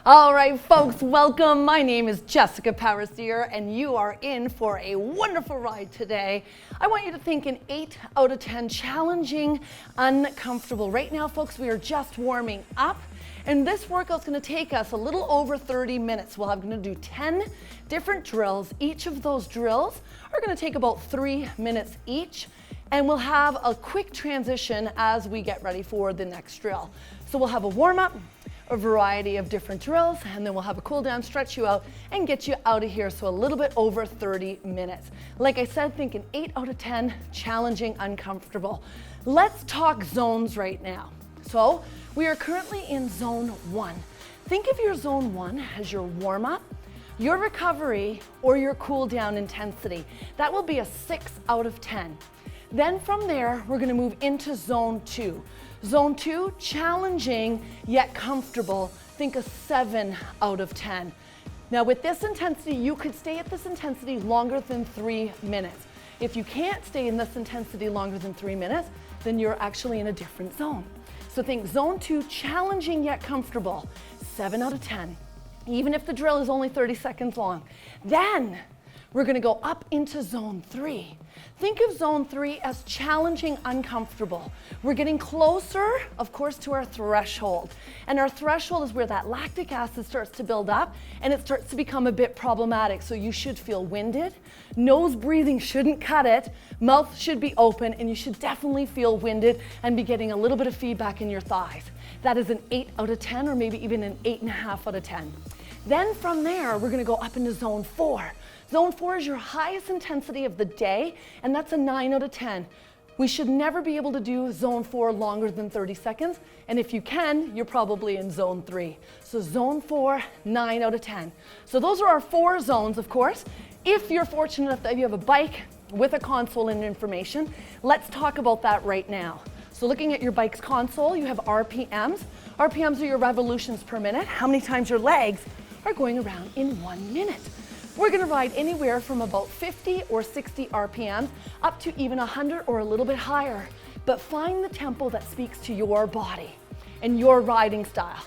All right, folks, welcome. My name is Jessica Power Cyr, and you are in for a wonderful ride today. I want you to think an 8 out of 10, challenging, uncomfortable. Right now, folks, we are just warming up, and this workout's gonna take us a little over 30 minutes. We're gonna do 10 different drills. Each of those drills are gonna take about 3 minutes each, and we'll have a quick transition as we get ready for the next drill. So we'll have a warm-up, a variety of different drills, and then we'll have a cool down, stretch you out, and get you out of here. So a little bit over 30 minutes. Like I said, think an 8 out of 10, challenging, uncomfortable. Let's talk zones right now. So we are currently in zone 1. Think of your zone 1 as your warm-up, your recovery, or your cool down intensity. That will be a 6 out of 10. Then from there, we're gonna move into zone 2. Zone 2, challenging yet comfortable. Think a 7 out of 10. Now with this intensity, you could stay at this intensity longer than 3 minutes. If you can't stay in this intensity longer than 3 minutes, then you're actually in a different zone. So think zone 2, challenging yet comfortable, 7 out of 10. Even if the drill is only 30 seconds long. Then we're gonna go up into zone 3. Think of zone 3 as challenging, uncomfortable. We're getting closer, of course, to our threshold. And our threshold is where that lactic acid starts to build up and it starts to become a bit problematic. So you should feel winded. Nose breathing shouldn't cut it. Mouth should be open, and you should definitely feel winded and be getting a little bit of feedback in your thighs. That is an 8 out of 10, or maybe even an 8.5 out of 10. Then from there, we're gonna go up into zone 4. Zone 4 is your highest intensity of the day, and that's a 9 out of 10. We should never be able to do zone 4 longer than 30 seconds, and if you can, you're probably in zone 3. So zone 4, 9 out of 10. So those are our 4 zones, of course. If you're fortunate enough that you have a bike with a console and information, let's talk about that right now. So looking at your bike's console, you have RPMs. RPMs are your revolutions per minute, how many times your legs are going around in 1 minute. We're gonna ride anywhere from about 50 or 60 RPMs up to even 100 or a little bit higher. But find the tempo that speaks to your body and your riding style.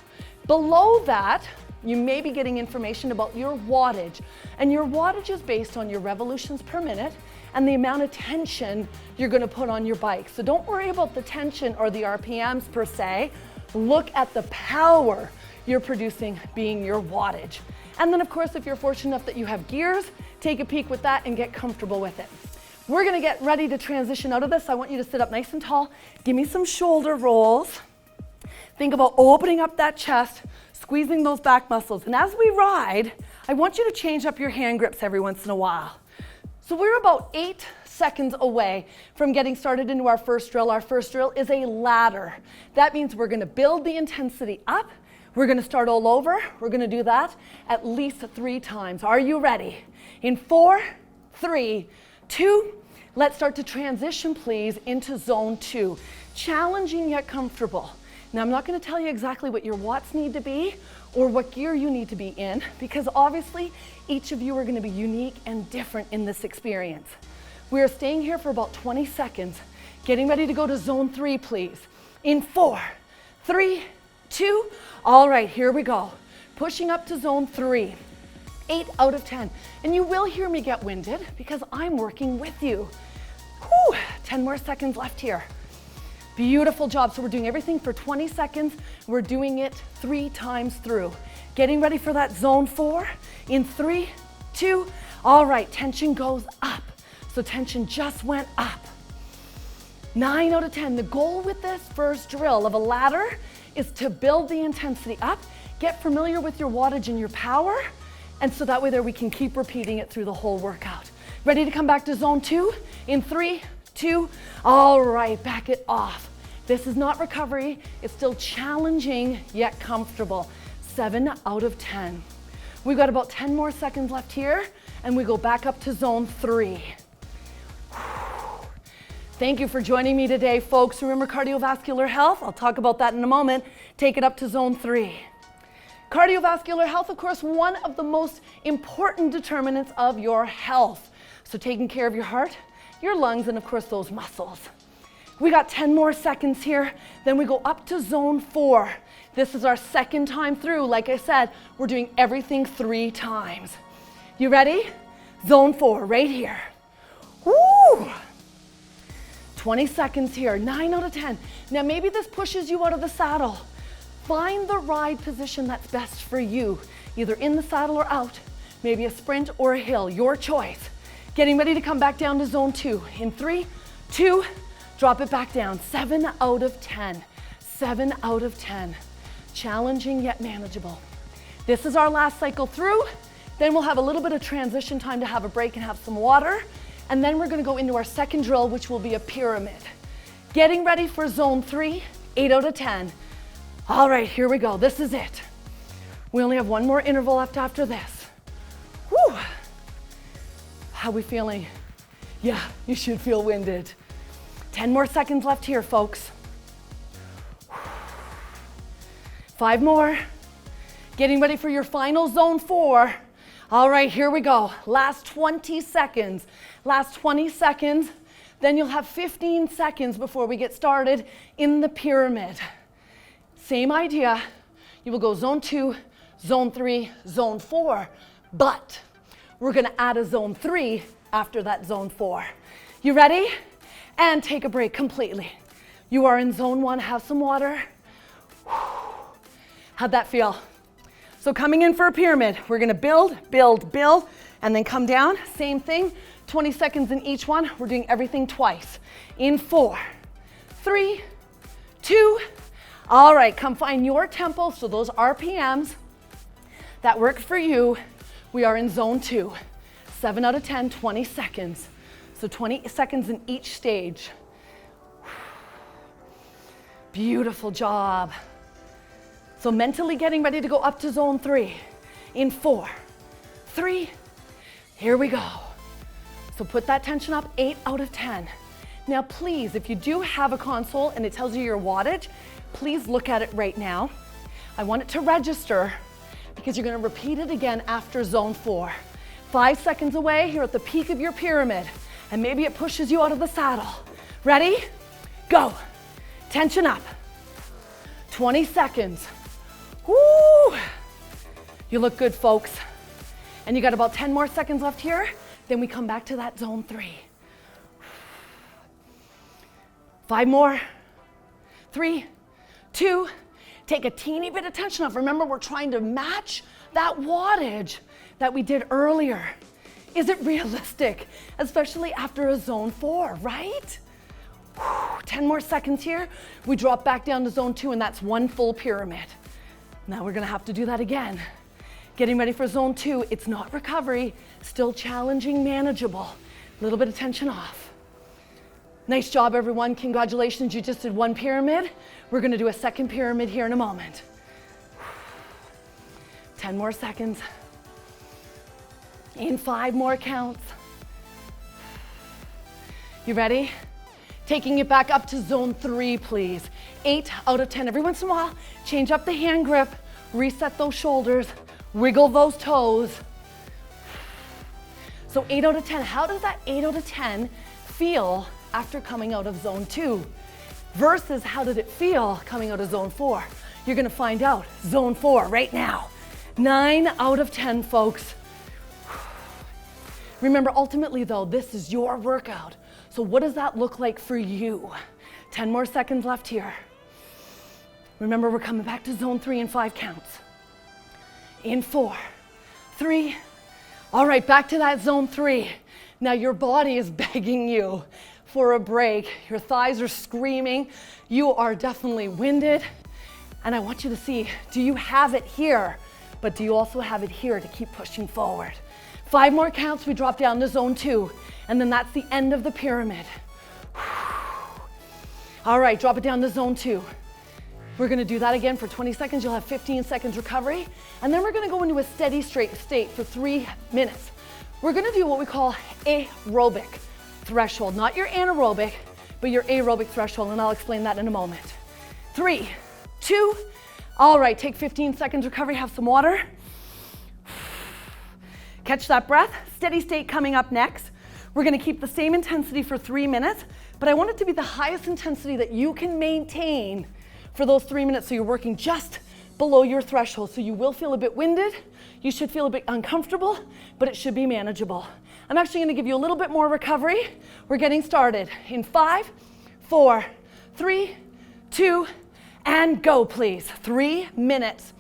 Below that, you may be getting information about your wattage. And your wattage is based on your revolutions per minute and the amount of tension you're gonna put on your bike. So don't worry about the tension or the RPMs per se. Look at the power you're producing being your wattage. And then of course, if you're fortunate enough that you have gears, take a peek with that and get comfortable with it. We're gonna get ready to transition out of this. I want you to sit up nice and tall. Give me some shoulder rolls. Think about opening up that chest, squeezing those back muscles. And as we ride, I want you to change up your hand grips every once in a while. So we're about 8 seconds away from getting started into our first drill. Our first drill is a ladder. That means we're gonna build the intensity up. We're gonna start all over. We're gonna do that at least 3 times. Are you ready? In 4, 3, 2, let's start to transition, please, into zone 2. Challenging yet comfortable. Now, I'm not gonna tell you exactly what your watts need to be or what gear you need to be in, because obviously each of you are gonna be unique and different in this experience. We are staying here for about 20 seconds. Getting ready to go to zone 3, please. In 4, 3, 2, all right, here we go. Pushing up to zone 3, 8 out of 10. And you will hear me get winded because I'm working with you. Whew, 10 more seconds left here. Beautiful job. So we're doing everything for 20 seconds. We're doing it 3 times through. Getting ready for that zone 4 in 3, 2, all right, tension goes up. So tension just went up. 9 out of 10. The goal with this first drill of a ladder is to build the intensity up, get familiar with your wattage and your power, and so that way there we can keep repeating it through the whole workout. Ready to come back to zone 2 in 3, 2, all right, back it off. This is not recovery, it's still challenging yet comfortable. 7 out of 10. We've got about 10 more seconds left here, and we go back up to zone 3. Thank you for joining me today, folks. Remember cardiovascular health? I'll talk about that in a moment. Take it up to zone 3. Cardiovascular health, of course, one of the most important determinants of your health. So taking care of your heart, your lungs, and of course those muscles. We got 10 more seconds here. Then we go up to zone 4. This is our second time through. Like I said, we're doing everything 3 times. You ready? Zone 4, right here. Woo! 20 seconds here, 9 out of 10. Now maybe this pushes you out of the saddle. Find the ride position that's best for you, either in the saddle or out, maybe a sprint or a hill, your choice. Getting ready to come back down to zone 2. In 3, 2, drop it back down. 7 out of 10. 7 out of 10. Challenging yet manageable. This is our last cycle through. Then we'll have a little bit of transition time to have a break and have some water. And then we're gonna go into our second drill, which will be a pyramid. Getting ready for zone 3, 8 out of 10. All right, here we go. This is it. We only have one more interval left after this. Whew. How we feeling? Yeah, you should feel winded. 10 more seconds left here, folks. 5 more. Getting ready for your final zone 4. All right, here we go. Last 20 seconds. Last 20 seconds. Then you'll have 15 seconds before we get started in the pyramid. Same idea. You will go zone 2, zone 3, zone 4, but we're gonna add a zone 3 after that zone 4. You ready? And take a break completely. You are in zone 1, have some water. How'd that feel? So coming in for a pyramid, we're gonna build, build, build, and then come down. Same thing, 20 seconds in each one. We're doing everything twice. In 4, 3, 2, all right, come find your tempo, so those RPMs that work for you. We are in zone 2, 7 out of 10, 20 seconds. So 20 seconds in each stage. Beautiful job. So mentally getting ready to go up to zone 3 in 4, 3, here we go. So put that tension up, 8 out of 10. Now please, if you do have a console and it tells you your wattage, please look at it right now. I want it to register because you're gonna repeat it again after zone 4. 5 seconds away, you're at the peak of your pyramid, and maybe it pushes you out of the saddle. Ready? Go. Tension up. 20 seconds. Woo! You look good, folks. And you got about 10 more seconds left here, then we come back to that zone 3. 5 more. 3, 2, take a teeny bit of tension off. Remember, we're trying to match that wattage that we did earlier. Is it realistic? Especially after a zone 4, right? 10 more seconds here. We drop back down to zone 2, and that's one full pyramid. Now we're gonna have to do that again. Getting ready for zone 2. It's not recovery, still challenging, manageable. A little bit of tension off. Nice job, everyone. Congratulations, you just did one pyramid. We're gonna do a second pyramid here in a moment. 10 more seconds. In 5 more counts. You ready? Taking it back up to zone 3, please. 8 out of 10. Every once in a while, change up the hand grip, reset those shoulders, wiggle those toes. So 8 out of 10. How does that 8 out of 10 feel after coming out of zone 2? Versus how did it feel coming out of zone 4? You're gonna find out. Zone 4 right now. 9 out of 10, folks. Remember, ultimately though, this is your workout. So what does that look like for you? 10 more seconds left here. Remember, we're coming back to zone 3 in 5 counts. In 4, 3. All right, back to that zone 3. Now your body is begging you for a break. Your thighs are screaming. You are definitely winded. And I want you to see, do you have it here? But do you also have it here to keep pushing forward? 5 more counts, we drop down to zone 2. And then that's the end of the pyramid. All right, drop it down to zone 2. We're gonna do that again for 20 seconds. You'll have 15 seconds recovery. And then we're gonna go into a steady straight state for 3 minutes. We're gonna do what we call aerobic threshold, not your anaerobic, but your aerobic threshold, and I'll explain that in a moment. 3, 2, all right, take 15 seconds recovery, have some water. Catch that breath. Steady state coming up next. We're gonna keep the same intensity for 3 minutes, but I want it to be the highest intensity that you can maintain for those 3 minutes. So you're working just below your threshold. So you will feel a bit winded. You should feel a bit uncomfortable, but it should be manageable. I'm actually gonna give you a little bit more recovery. We're getting started in 5, 4, 3, 2, and go, please. 3 minutes.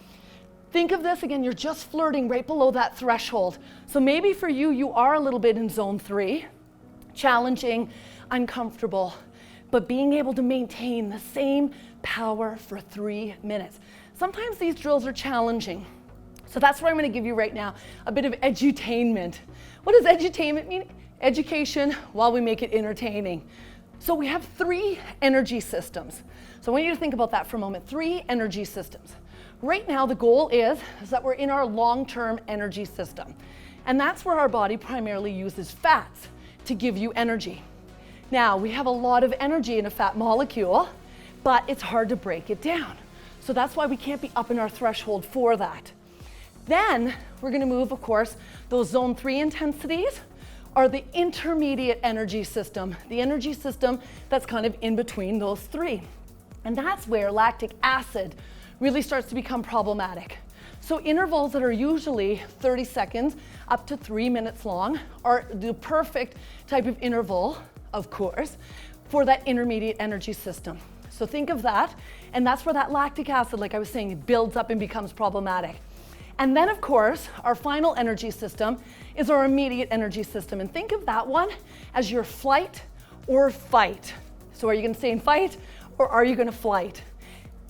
Think of this again, you're just flirting right below that threshold. So maybe for you, you are a little bit in zone 3, challenging, uncomfortable, but being able to maintain the same power for 3 minutes. Sometimes these drills are challenging. So that's what I'm going to give you right now, a bit of edutainment. What does edutainment mean? Education while we make it entertaining. So we have 3 energy systems. So I want you to think about that for a moment. 3 energy systems. Right now the goal is that we're in our long-term energy system. And that's where our body primarily uses fats to give you energy. Now we have a lot of energy in a fat molecule, but it's hard to break it down. So that's why we can't be up in our threshold for that. Then we're going to move, of course, those zone 3 intensities are the intermediate energy system, the energy system that's kind of in between those 3. And that's where lactic acid really starts to become problematic. So intervals that are usually 30 seconds up to 3 minutes long are the perfect type of interval, of course, for that intermediate energy system. So think of that, and that's where that lactic acid, like I was saying, it builds up and becomes problematic. And then, of course, our final energy system is our immediate energy system. And think of that one as your flight or fight. So are you going to stay in fight or are you going to flight?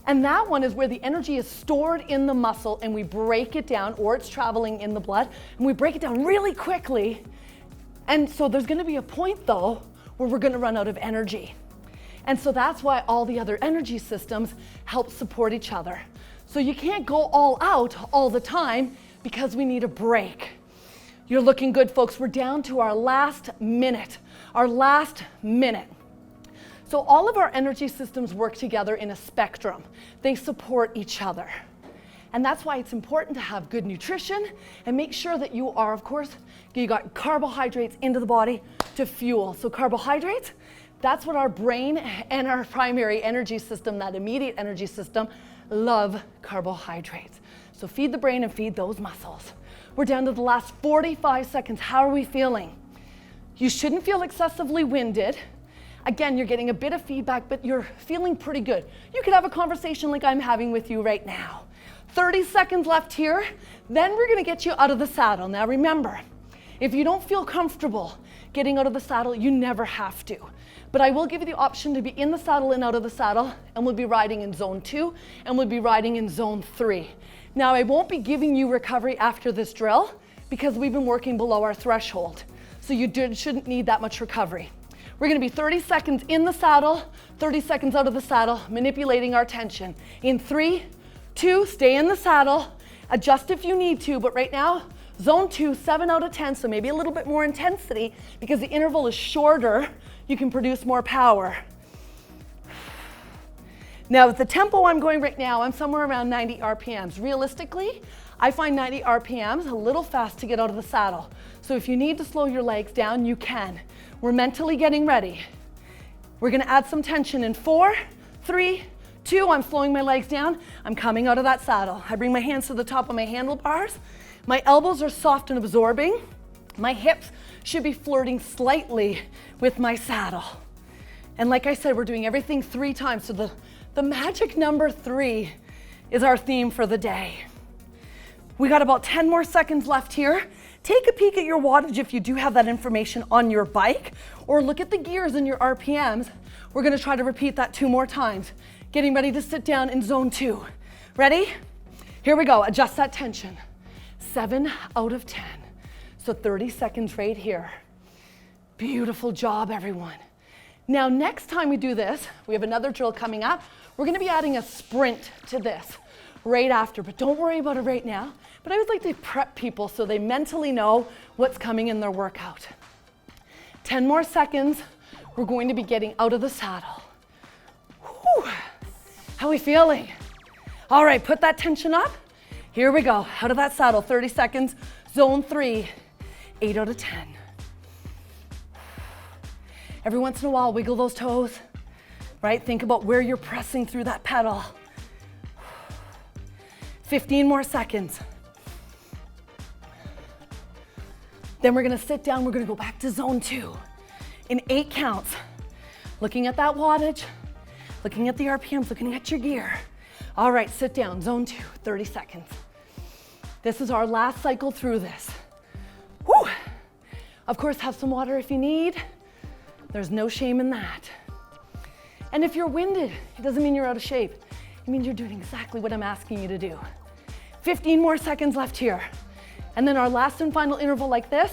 And that one is where the energy is stored in the muscle and we break it down, or it's traveling in the blood, and we break it down really quickly. And so there's going to be a point, though, where we're going to run out of energy. And so that's why all the other energy systems help support each other. So you can't go all out all the time because we need a break. You're looking good, folks. We're down to our last minute. Our last minute. So all of our energy systems work together in a spectrum. They support each other. And that's why it's important to have good nutrition and make sure that you are, of course, you got carbohydrates into the body to fuel. So carbohydrates, that's what our brain and our primary energy system, that immediate energy system, love carbohydrates. So feed the brain and feed those muscles. We're down to the last 45 seconds. How are we feeling? You shouldn't feel excessively winded. Again, you're getting a bit of feedback, but you're feeling pretty good. You could have a conversation like I'm having with you right now. 30 seconds left here, then we're gonna get you out of the saddle. Now remember, if you don't feel comfortable getting out of the saddle, you never have to. But I will give you the option to be in the saddle and out of the saddle, and we'll be riding in zone 2, and we'll be riding in zone 3. Now I won't be giving you recovery after this drill because we've been working below our threshold. So you shouldn't need that much recovery. We're gonna be 30 seconds in the saddle, 30 seconds out of the saddle, manipulating our tension. In 3, 2, stay in the saddle, adjust if you need to, but right now, zone 2, 7 out of 10, so maybe a little bit more intensity because the interval is shorter, you can produce more power. Now with the tempo I'm going right now, I'm somewhere around 90 RPMs. Realistically, I find 90 RPMs a little fast to get out of the saddle. So if you need to slow your legs down, you can. We're mentally getting ready. We're gonna add some tension in 4, 3, 2, I'm slowing my legs down. I'm coming out of that saddle. I bring my hands to the top of my handlebars. My elbows are soft and absorbing. My hips should be flirting slightly with my saddle. And like I said, we're doing everything 3 times. So the magic number 3 is our theme for the day. We got about 10 more seconds left here. Take a peek at your wattage if you do have that information on your bike, or look at the gears in your RPMs. We're gonna try to repeat that 2 more times. Getting ready to sit down in zone 2. Ready? Here we go, adjust that tension. 7 out of 10. So 30 seconds right here. Beautiful job, everyone. Now, next time we do this, we have another drill coming up. We're gonna be adding a sprint to this right after, but don't worry about it right now. But I would like to prep people so they mentally know what's coming in their workout. 10 more seconds, we're going to be getting out of the saddle. Whew. How are we feeling? All right, put that tension up. Here we go, out of that saddle, 30 seconds, zone 3, 8 out of 10. Every once in a while, wiggle those toes, right? Think about where you're pressing through that pedal. 15 more seconds. Then we're gonna sit down, we're gonna go back to zone 2 in 8 counts. Looking at that wattage, looking at the RPMs, looking at your gear. All right, sit down, zone 2, 30 seconds. This is our last cycle through this. Woo! Of course, have some water if you need. There's no shame in that. And if you're winded, it doesn't mean you're out of shape. It means you're doing exactly what I'm asking you to do. 15 more seconds left here. And then our last and final interval like this.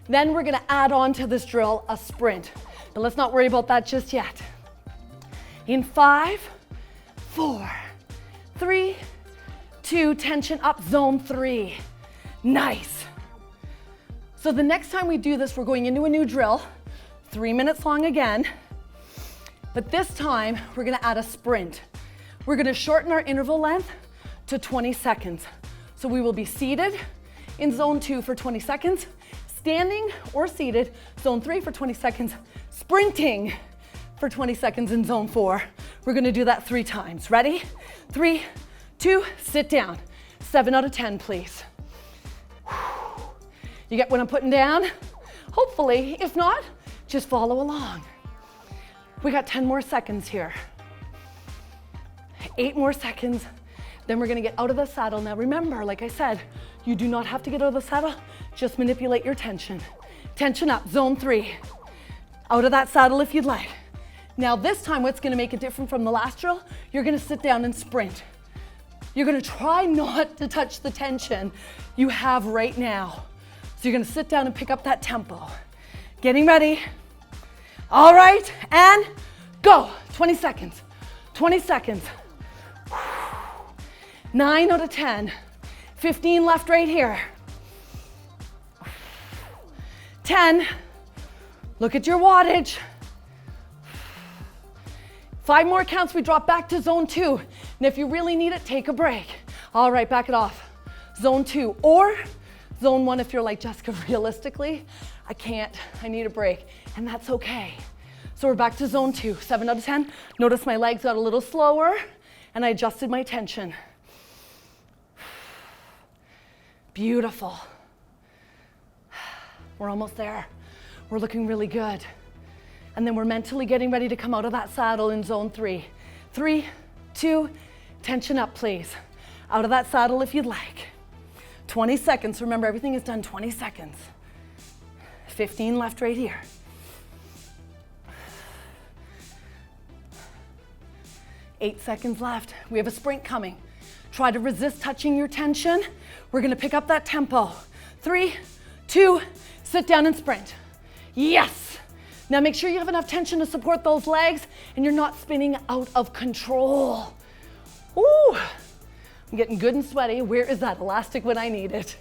Then we're gonna add on to this drill a sprint. But let's not worry about that just yet. In 5, 4, 3, 2, tension up, zone 3. Nice. So the next time we do this, we're going into a new drill, 3 minutes long again. But this time, we're gonna add a sprint. We're gonna shorten our interval length to 20 seconds. So we will be seated in zone 2 for 20 seconds, standing or seated, zone 3 for 20 seconds, sprinting for 20 seconds in zone 4. We're gonna do that 3 times. Ready? 3, 2, sit down. 7 out of 10, please. You get what I'm putting down? Hopefully, if not, just follow along. We got 10 more seconds here. 8 more seconds, then we're gonna get out of the saddle. Now remember, like I said, you do not have to get out of the saddle, just manipulate your tension. Tension up, zone 3. Out of that saddle if you'd like. Now this time, what's gonna make it different from the last drill, you're gonna sit down and sprint. You're gonna try not to touch the tension you have right now. So you're gonna sit down and pick up that tempo. Getting ready. All right, and go. 20 seconds, 20 seconds. 9 out of 10. 15 left right here. 10. Look at your wattage. 5 more counts, we drop back to zone 2. And if you really need it, take a break. All right, back it off. Zone 2 or zone 1 if you're like, Jessica, realistically, I can't, I need a break. And that's okay. So we're back to zone 2, 7 out of 10. Notice my legs got a little slower and I adjusted my tension. Beautiful. We're almost there. We're looking really good. And then we're mentally getting ready to come out of that saddle in zone 3. 3, 2, tension up, please. Out of that saddle if you'd like. 20 seconds. Remember, everything is done 20 seconds. 15 left right here. 8 seconds left. We have a sprint coming. Try to resist touching your tension. We're gonna pick up that tempo. 3, 2, sit down and sprint. Yes. Now make sure you have enough tension to support those legs and you're not spinning out of control. Ooh, I'm getting good and sweaty. Where is that elastic when I need it?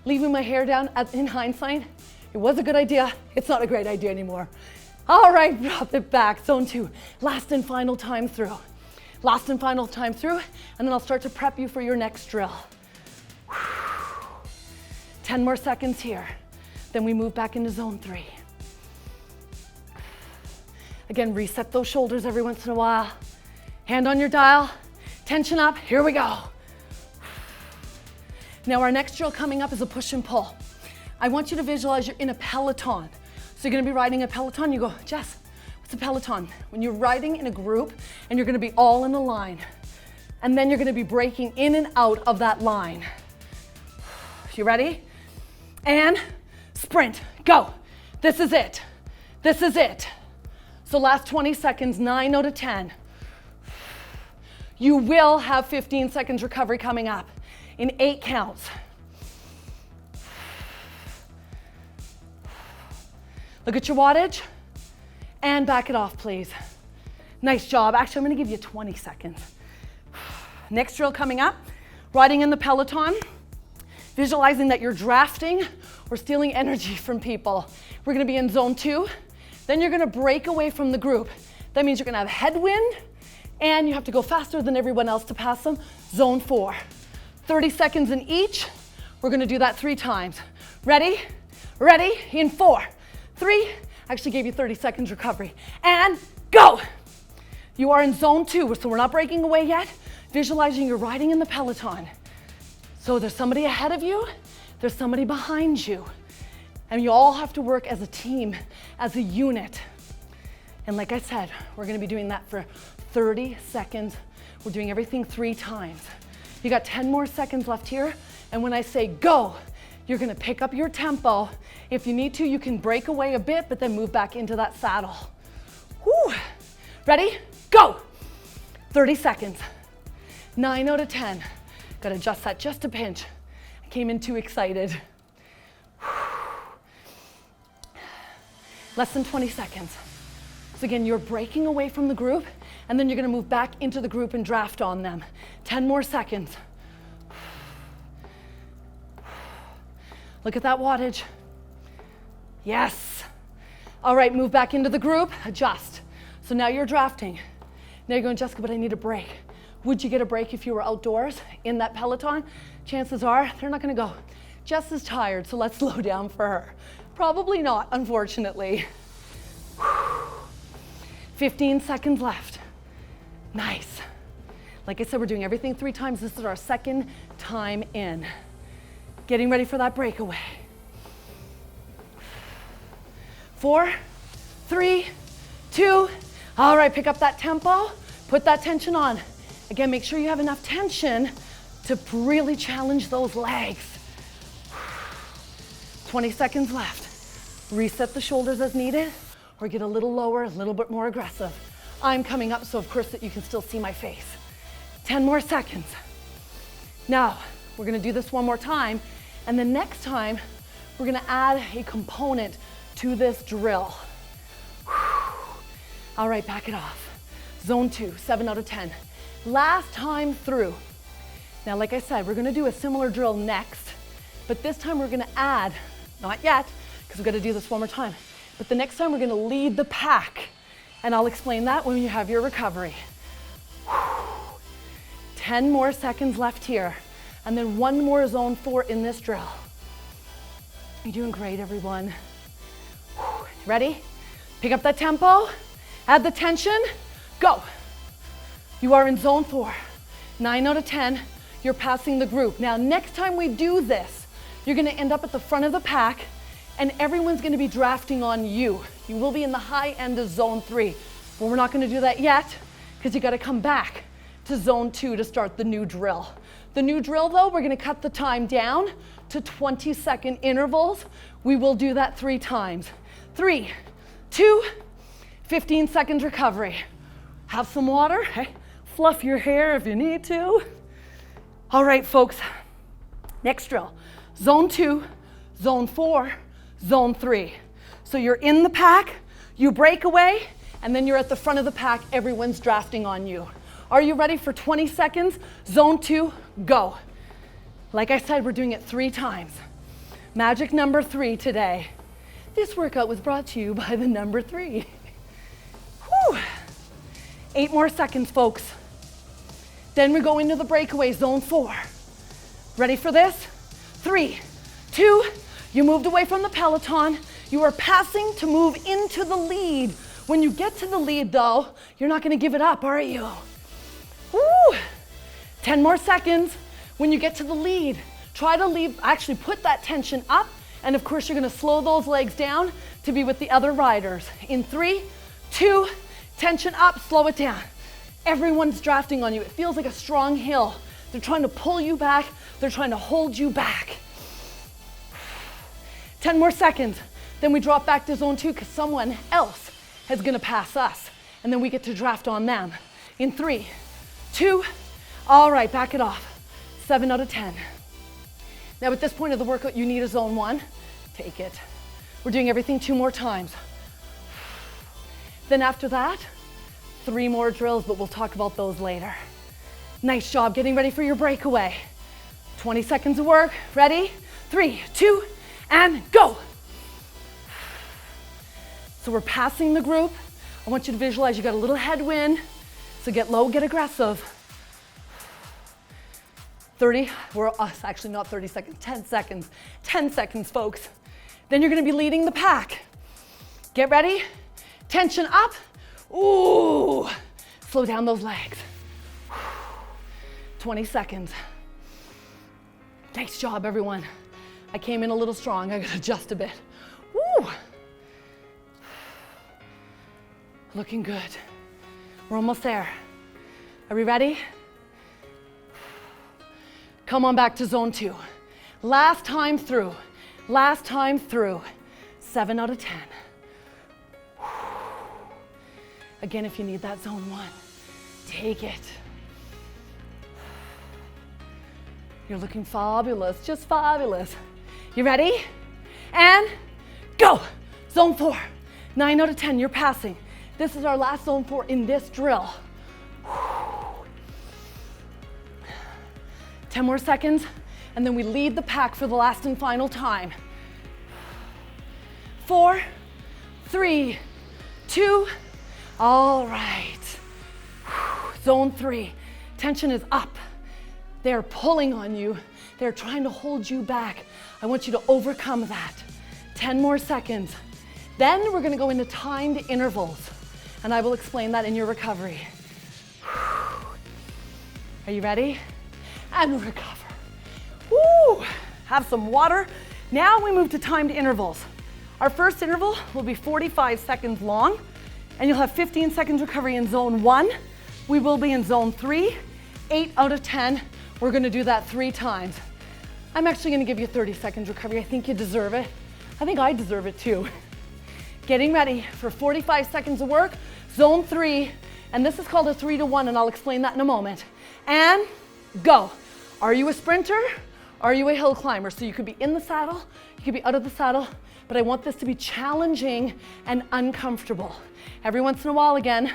Leaving my hair down in hindsight, it was a good idea. It's not a great idea anymore. All right, drop it back. Zone 2, last and final time through. Last and final time through, and then I'll start to prep you for your next drill. 10 more seconds here. Then we move back into zone 3. Again, reset those shoulders every once in a while. Hand on your dial, tension up, here we go. Now our next drill coming up is a push and pull. I want you to visualize you're in a Peloton. So you're gonna be riding a Peloton, you go, Jess, what's a Peloton? When you're riding in a group and you're gonna be all in a line. And then you're gonna be breaking in and out of that line. You ready? And sprint, go. This is it. This is it. So last 20 seconds, 9 out of 10. You will have 15 seconds recovery coming up in 8 counts. Look at your wattage and back it off, please. Nice job. Actually, I'm gonna give you 20 seconds. Next drill coming up, riding in the Peloton, visualizing that you're drafting or stealing energy from people. We're gonna be in zone 2. Then you're gonna break away from the group. That means you're gonna have headwind and you have to go faster than everyone else to pass them. Zone 4. 30 seconds in each. We're gonna do that 3 times. Ready? Ready? In 4, 3, actually gave you 30 seconds recovery, and go. You are in zone 2, so we're not breaking away yet. Visualizing you're riding in the Peloton. So there's somebody ahead of you, there's somebody behind you, and you all have to work as a team, as a unit. And like I said, we're gonna be doing that for 30 seconds. We're doing everything 3 times. You got 10 more seconds left here, and when I say go, you're gonna pick up your tempo. If you need to, you can break away a bit, but then move back into that saddle. Whew. Ready? Go! 30 seconds. 9 out of 10. Gotta adjust that just a pinch. I came in too excited. Less than 20 seconds. So again, you're breaking away from the group, and then you're gonna move back into the group and draft on them. 10 more seconds. Look at that wattage. Yes. All right, move back into the group, adjust. So now you're drafting. Now you're going, Jessica, but I need a break. Would you get a break if you were outdoors in that Peloton? Chances are they're not gonna go, Jess is tired, so let's slow down for her. Probably not, unfortunately. 15 seconds left. Nice. Like I said, we're doing everything 3 times. This is our second time in. Getting ready for that breakaway. 4, 3, 2. All right, pick up that tempo. Put that tension on. Again, make sure you have enough tension to really challenge those legs. 20 seconds left. Reset the shoulders as needed, or get a little lower, a little bit more aggressive. I'm coming up, so of course that you can still see my face. 10 more seconds. Now, we're gonna do this one more time, and the next time, we're gonna add a component to this drill. All right, back it off. Zone 2, 7 out of 10. Last time through. Now, like I said, we're gonna do a similar drill next, but this time we're gonna add, not yet, because we've got to do this one more time, but the next time we're gonna lead the pack, and I'll explain that when you have your recovery. 10 more seconds left here, and then 1 more zone 4 in this drill. You're doing great, everyone. Ready? Pick up that tempo, add the tension, go. You are in zone 4, 9 out of 10, you're passing the group. Now, next time we do this, you're gonna end up at the front of the pack, and everyone's gonna be drafting on you. You will be in the high end of zone 3. But we're not gonna do that yet, because you gotta come back to zone 2 to start the new drill. The new drill though, we're gonna cut the time down to 20-second intervals. We will do that 3 times. 3, 2, 15 seconds recovery. Have some water, hey, fluff your hair if you need to. All right, folks, next drill. Zone 2, zone 4, zone 3. So you're in the pack, you break away, and then you're at the front of the pack, everyone's drafting on you. Are you ready for 20 seconds? Zone 2, go. Like I said, we're doing it 3 times. Magic number 3 today. This workout was brought to you by the number 3. Whew. 8 more seconds, folks. Then we go into the breakaway, zone 4. Ready for this? 3, 2, you moved away from the Peloton. You are passing to move into the lead. When you get to the lead though, you're not gonna give it up, are you? Woo! 10 more seconds. When you get to the lead, try to leave, actually put that tension up, and of course you're gonna slow those legs down to be with the other riders. In 3, 2, tension up, slow it down. Everyone's drafting on you. It feels like a strong hill. They're trying to pull you back. They're trying to hold you back. 10 more seconds. Then we drop back to zone 2 because someone else is gonna pass us. And then we get to draft on them. In 3, 2, all right, back it off. 7 out of 10. Now at this point of the workout, you need a zone 1. Take it. We're doing everything 2 more times. Then after that, 3 more drills, but we'll talk about those later. Nice job getting ready for your breakaway. 20 seconds of work. Ready? 3, 2, and go. So we're passing the group. I want you to visualize you got a little headwind. So get low, get aggressive. 30, we're actually not 30 seconds, 10 seconds. 10 seconds, folks. Then you're gonna be leading the pack. Get ready. Tension up. Ooh. Slow down those legs. 20 seconds. Nice job, everyone. I came in a little strong. I gotta adjust a bit. Woo. Looking good. We're almost there. Are we ready? Come on back to zone 2. Last time through. Last time through. 7 out of 10. Again, if you need that zone 1, take it. You're looking fabulous, just fabulous. You ready? And go. Zone 4. 9 out of 10, you're passing. This is our last zone 4 in this drill. 10 more seconds, and then we lead the pack for the last and final time. 4, 3, 2, all right. Zone 3, tension is up. They're pulling on you. They're trying to hold you back. I want you to overcome that. 10 more seconds. Then we're gonna go into timed intervals, and I will explain that in your recovery. Are you ready? And recover. Woo! Have some water. Now we move to timed intervals. Our first interval will be 45 seconds long, and you'll have 15 seconds recovery in zone 1. We will be in zone 3, 8 out of 10. We're gonna do that 3 times. I'm actually gonna give you 30 seconds recovery. I think you deserve it. I think I deserve it too. Getting ready for 45 seconds of work, zone 3, and this is called a 3 to 1, and I'll explain that in a moment. And go. Are you a sprinter? Are you a hill climber? So you could be in the saddle, you could be out of the saddle, but I want this to be challenging and uncomfortable. Every once in a while, again,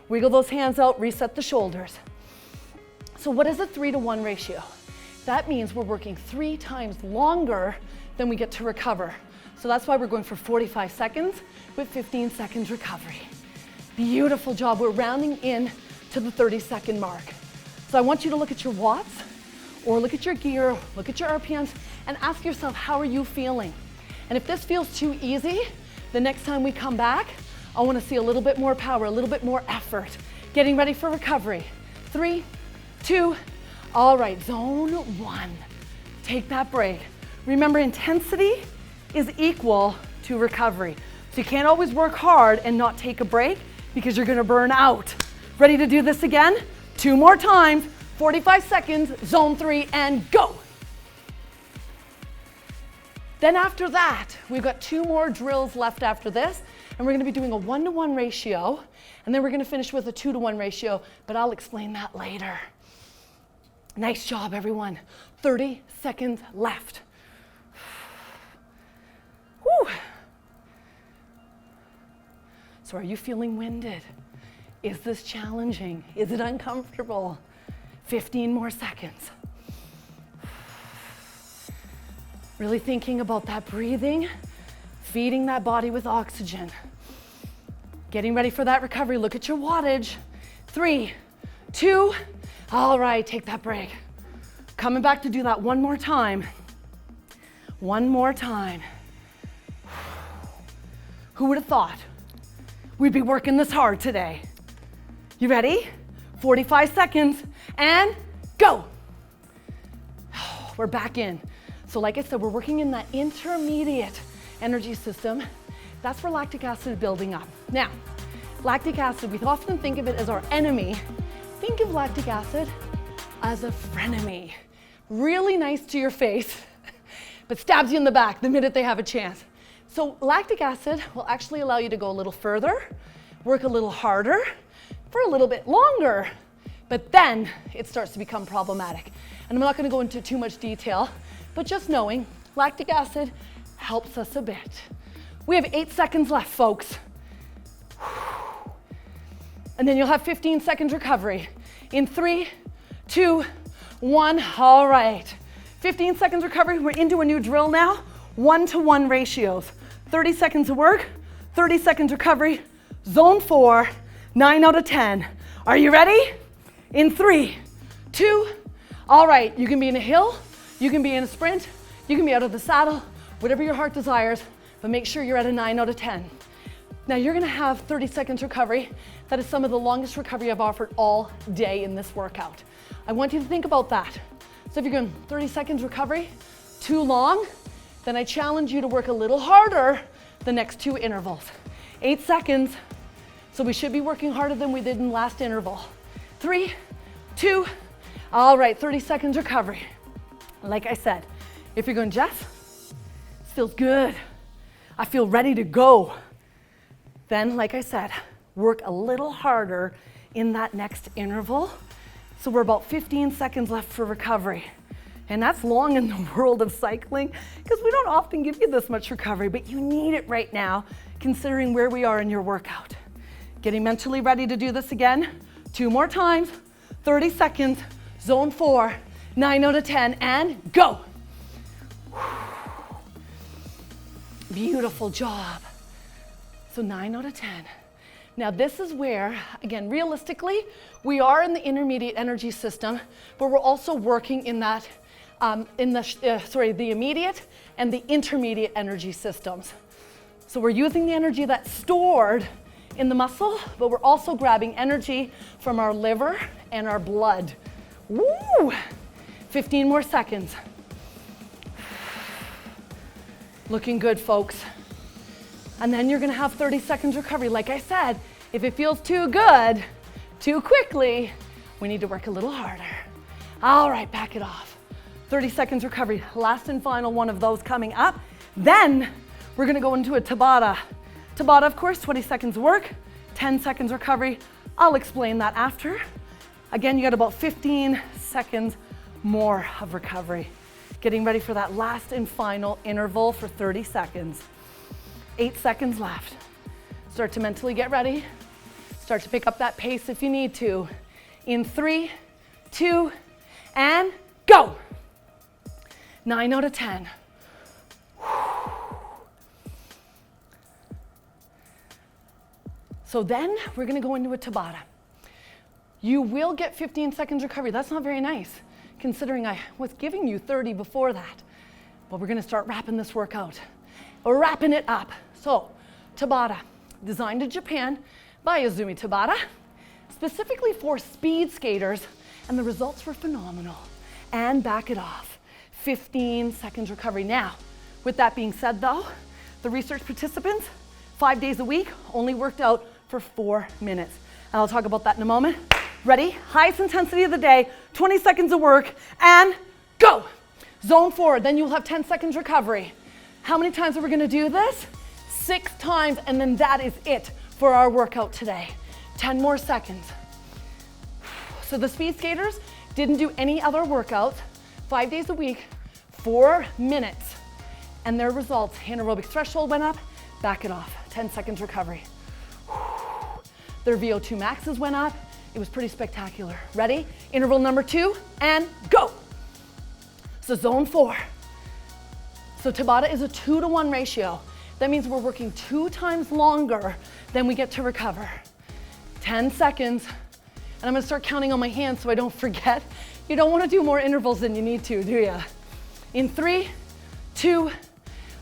wiggle those hands out, reset the shoulders. So what is a 3 to 1 ratio? That means we're working 3 times longer than we get to recover. So that's why we're going for 45 seconds with 15 seconds recovery. Beautiful job. We're rounding in to the 30-second mark. So I want you to look at your watts, or look at your gear, look at your RPMs, and ask yourself, how are you feeling? And if this feels too easy, the next time we come back, I want to see a little bit more power, a little bit more effort. Getting ready for recovery. 3, 2, all right, zone 1. Take that break. Remember, intensity is equal to recovery. So you can't always work hard and not take a break because you're gonna burn out. Ready to do this again? 2 more times, 45 seconds, zone 3, and go. Then after that, we've got 2 more drills left after this, and we're gonna be doing a 1 to 1 ratio, and then we're gonna finish with a 2 to 1 ratio, but I'll explain that later. Nice job, everyone. 30 seconds left. Whew. So are you feeling winded? Is this challenging? Is it uncomfortable? 15 more seconds. Really thinking about that breathing, feeding that body with oxygen. Getting ready for that recovery. Look at your wattage. 3, 2, all right, take that break. Coming back to do that one more time. One more time. Who would have thought we'd be working this hard today? You ready? 45 seconds, and go. We're back in. So like I said, we're working in that intermediate energy system. That's where lactic acid is building up. Now, lactic acid, we often think of it as our enemy. Think of lactic acid as a frenemy. Really nice to your face, but stabs you in the back the minute they have a chance. So lactic acid will actually allow you to go a little further, work a little harder, for a little bit longer, but then it starts to become problematic. And I'm not gonna go into too much detail, but just knowing lactic acid helps us a bit. We have 8 seconds left, folks. And then you'll have 15 seconds recovery. In 3, 2, 1, all right. 15 seconds recovery, we're into a new drill now. 1 to 1 ratios. 30 seconds of work, 30 seconds recovery, zone 4, 9 out of 10. Are you ready? In 3, 2, all right. You can be in a hill, you can be in a sprint, you can be out of the saddle, whatever your heart desires, but make sure you're at a 9 out of 10. Now you're gonna have 30 seconds recovery. That is some of the longest recovery I've offered all day in this workout. I want you to think about that. So if you're going 30 seconds recovery, too long, then I challenge you to work a little harder the next 2 intervals. 8 seconds, so we should be working harder than we did in the last interval. 3, 2, all right, 30 seconds recovery. Like I said, if you're going, Jess, this feels good. I feel ready to go. Then, like I said, work a little harder in that next interval. So we're about 15 seconds left for recovery. And that's long in the world of cycling because we don't often give you this much recovery, but you need it right now considering where we are in your workout. Getting mentally ready to do this again. 2 more times, 30 seconds, zone 4, 9 out of 10, and go. Beautiful job. So 9 out of 10. Now this is where, again, realistically, we are in the intermediate energy system, but we're also working in that, the immediate and the intermediate energy systems. So we're using the energy that's stored in the muscle, but we're also grabbing energy from our liver and our blood. Woo! 15 more seconds. Looking good, folks. And then you're gonna have 30 seconds recovery. Like I said, if it feels too good, too quickly, we need to work a little harder. All right, back it off. 30 seconds recovery, last and final one of those coming up. Then we're gonna go into a Tabata. Tabata, of course, 20 seconds work, 10 seconds recovery. I'll explain that after. Again, you got about 15 seconds more of recovery. Getting ready for that last and final interval for 30 seconds. 8 seconds left. Start to mentally get ready. Start to pick up that pace if you need to. In 3, 2, and go. 9 out of 10. So then we're gonna go into a Tabata. You will get 15 seconds recovery. That's not very nice, considering I was giving you 30 before that. But we're gonna start wrapping this workout. We're wrapping it up. So, Tabata, designed in Japan by Izumi Tabata, specifically for speed skaters, and the results were phenomenal. And back it off. 15 seconds recovery. Now, with that being said though, the research participants, 5 days a week, only worked out for 4 minutes. And I'll talk about that in a moment. Ready? Highest intensity of the day, 20 seconds of work, and go. Zone 4, then you'll have 10 seconds recovery. How many times are we gonna do this? 6 times, and then that is it for our workout today. 10 more seconds. So the speed skaters didn't do any other workouts, 5 days a week, 4 minutes. And their results, anaerobic threshold went up, back it off, 10 seconds recovery. Their VO2 maxes went up, it was pretty spectacular. Ready? Interval number 2, and go. So zone 4. So Tabata is a 2-to-1 ratio. That means we're working 2 times longer than we get to recover. 10 seconds, and I'm gonna start counting on my hands so I don't forget. You don't wanna do more intervals than you need to, do ya? In 3, 2,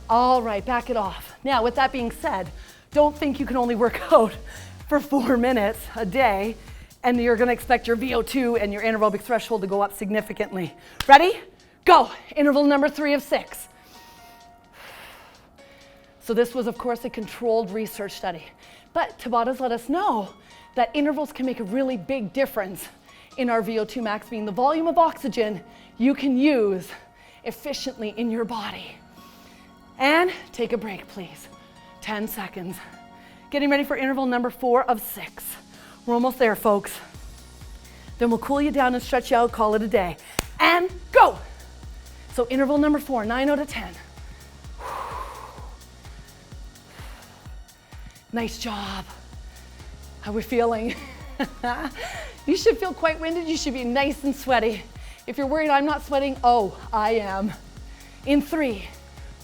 all right, back it off. Now, with that being said, don't think you can only work out for 4 minutes a day and you're gonna expect your VO2 and your anaerobic threshold to go up significantly. Ready? Go. Interval number 3 of 6. So this was, of course, a controlled research study. But Tabata's let us know that intervals can make a really big difference in our VO2 max, being the volume of oxygen you can use efficiently in your body. And take a break, please. 10 seconds. Getting ready for interval number 4 of 6. We're almost there, folks. Then we'll cool you down and stretch you out, call it a day. And go. So interval number 4, 9 out of 10. Nice job. How are we feeling? You should feel quite winded. You should be nice and sweaty. If you're worried I'm not sweating, oh, I am. In 3,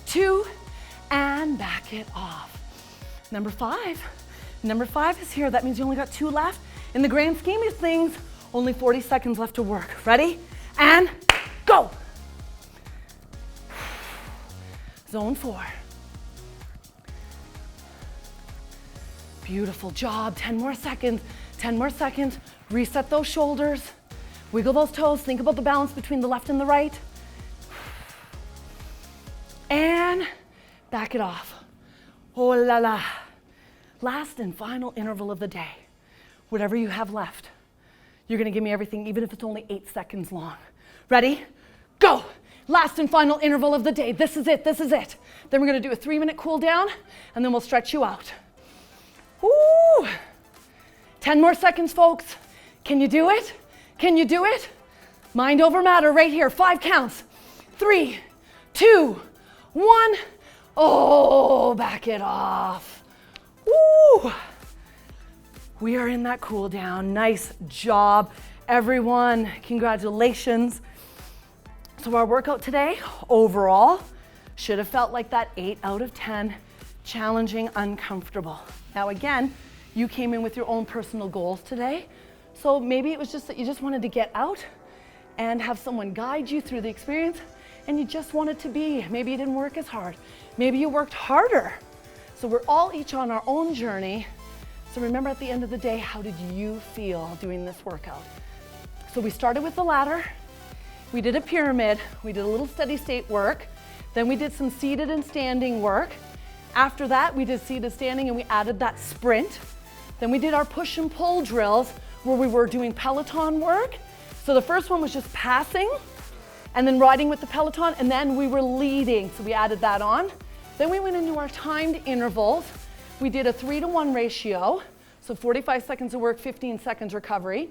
2, and back it off. Number 5. Number 5 is here. That means you only got 2 left. In the grand scheme of things, only 40 seconds left to work. Ready? And go. Zone 4. Beautiful job. 10 more seconds. 10 more seconds. Reset those shoulders. Wiggle those toes. Think about the balance between the left and the right. And back it off. Oh la la. Last and final interval of the day. Whatever you have left, you're gonna give me everything, even if it's only 8 seconds long. Ready? Go. Last and final interval of the day. This is it, this is it. Then we're gonna do a 3-minute cool down, and then we'll stretch you out. Woo! 10 more seconds, folks. Can you do it? Can you do it? Mind over matter right here. 5 counts. 3, 2, 1. Oh, back it off. Woo! We are in that cool down. Nice job, everyone. Congratulations. So our workout today, overall, should have felt like that 8 out of 10, challenging, uncomfortable. Now again, you came in with your own personal goals today. So maybe it was just that you just wanted to get out and have someone guide you through the experience, and you just wanted to be. Maybe you didn't work as hard. Maybe you worked harder. So we're all each on our own journey. So remember, at the end of the day, how did you feel doing this workout? So we started with the ladder. We did a pyramid. We did a little steady state work. Then we did some seated and standing work. After that, we did seated standing, and we added that sprint. Then we did our push and pull drills where we were doing Peloton work. So the first one was just passing and then riding with the Peloton, and then we were leading. So we added that on. Then we went into our timed intervals. We did a 3-to-1 ratio. So 45 seconds of work, 15 seconds recovery.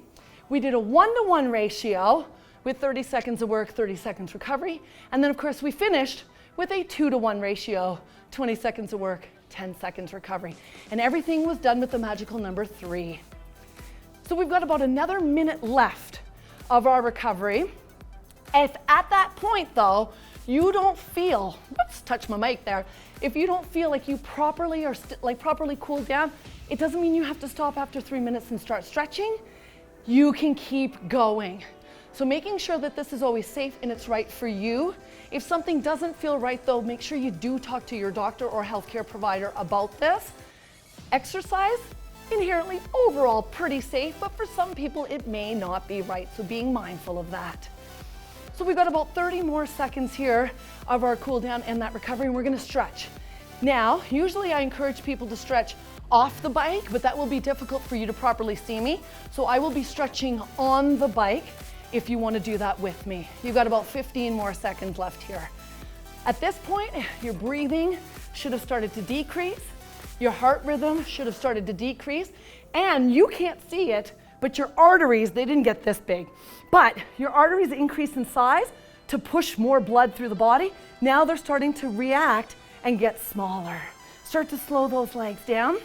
We did a 1-to-1 ratio with 30 seconds of work, 30 seconds recovery. And then of course we finished with a 2-to-1 ratio, 20 seconds of work, 10 seconds recovery. And everything was done with the magical number 3. So we've got about another minute left of our recovery. If at that point though, you don't feel, let's touch my mic there. If you don't feel like you properly are properly cooled down, it doesn't mean you have to stop after 3 minutes and start stretching. You can keep going. So making sure that this is always safe and it's right for you. If something doesn't feel right though, make sure you do talk to your doctor or healthcare provider about this. Exercise, inherently overall pretty safe, but for some people it may not be right, so being mindful of that. So we've got about 30 more seconds here of our cool down and that recovery, and we're gonna stretch. Now, usually I encourage people to stretch off the bike, but that will be difficult for you to properly see me. So I will be stretching on the bike if you want to do that with me. You've got about 15 more seconds left here. At this point, your breathing should have started to decrease. Your heart rhythm should have started to decrease. And you can't see it, but your arteries, they didn't get this big, but your arteries increase in size to push more blood through the body. Now they're starting to react and get smaller. Start to slow those legs down.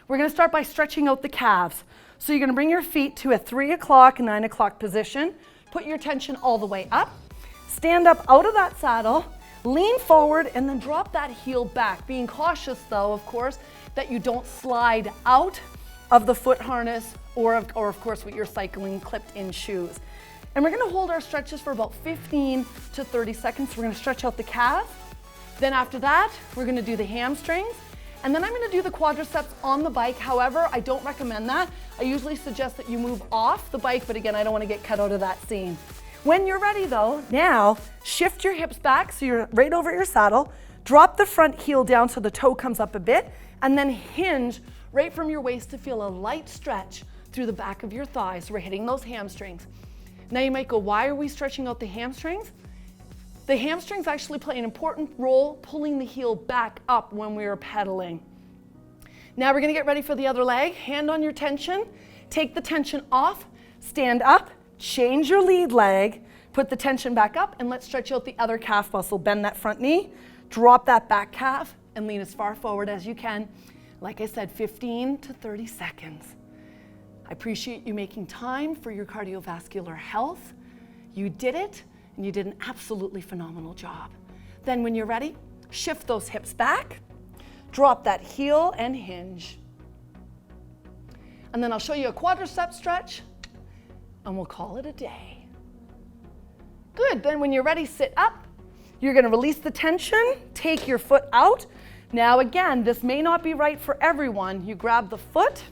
We're gonna start by stretching out the calves. So you're gonna bring your feet to a 3 o'clock, 9 o'clock position. Put your tension all the way up. Stand up out of that saddle, lean forward, and then drop that heel back. Being cautious though, of course, that you don't slide out of the foot harness or of course with your cycling clipped in shoes. And we're gonna hold our stretches for about 15 to 30 seconds. We're gonna stretch out the calves. Then after that, we're gonna do the hamstrings. And then I'm gonna do the quadriceps on the bike. However, I don't recommend that. I usually suggest that you move off the bike, but again, I don't wanna get cut out of that scene. When you're ready though, now shift your hips back so you're right over your saddle. Drop the front heel down so the toe comes up a bit, and then hinge right from your waist to feel a light stretch through the back of your thighs. We're hitting those hamstrings. Now you might go, why are we stretching out the hamstrings? The hamstrings actually play an important role pulling the heel back up when we are pedaling. Now we're gonna get ready for the other leg. Hand on your tension, take the tension off, stand up, change your lead leg, put the tension back up, and let's stretch out the other calf muscle. Bend that front knee, drop that back calf, and lean as far forward as you can. Like I said, 15 to 30 seconds. I appreciate you making time for your cardiovascular health. You did it, and you did an absolutely phenomenal job. Then when you're ready, shift those hips back, drop that heel and hinge. And then I'll show you a quadricep stretch, and we'll call it a day. Good, then when you're ready, sit up. You're gonna release the tension, take your foot out, Now again, this may not be right for everyone. You grab the foot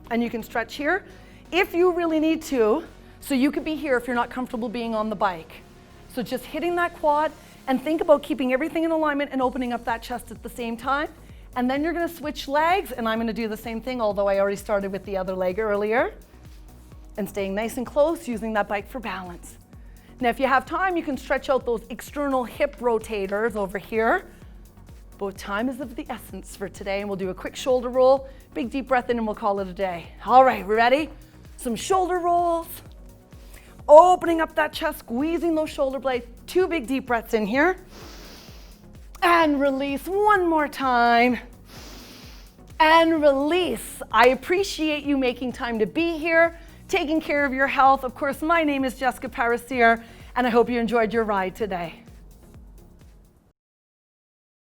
and you can stretch here if you really need to. So you could be here if you're not comfortable being on the bike. So just hitting that quad and think about keeping everything in alignment and opening up that chest at the same time. And then you're gonna switch legs, and I'm gonna do the same thing, although I already started with the other leg earlier. And staying nice and close, using that bike for balance. Now, if you have time, you can stretch out those external hip rotators over here. But time is of the essence for today, and we'll do a quick shoulder roll, big deep breath in, and we'll call it a day. All right, we ready? Some shoulder rolls. Opening up that chest, squeezing those shoulder blades. 2 big deep breaths in here. And release one more time. And release. I appreciate you making time to be here, taking care of your health. Of course, my name is Jessica Power Cyr, and I hope you enjoyed your ride today.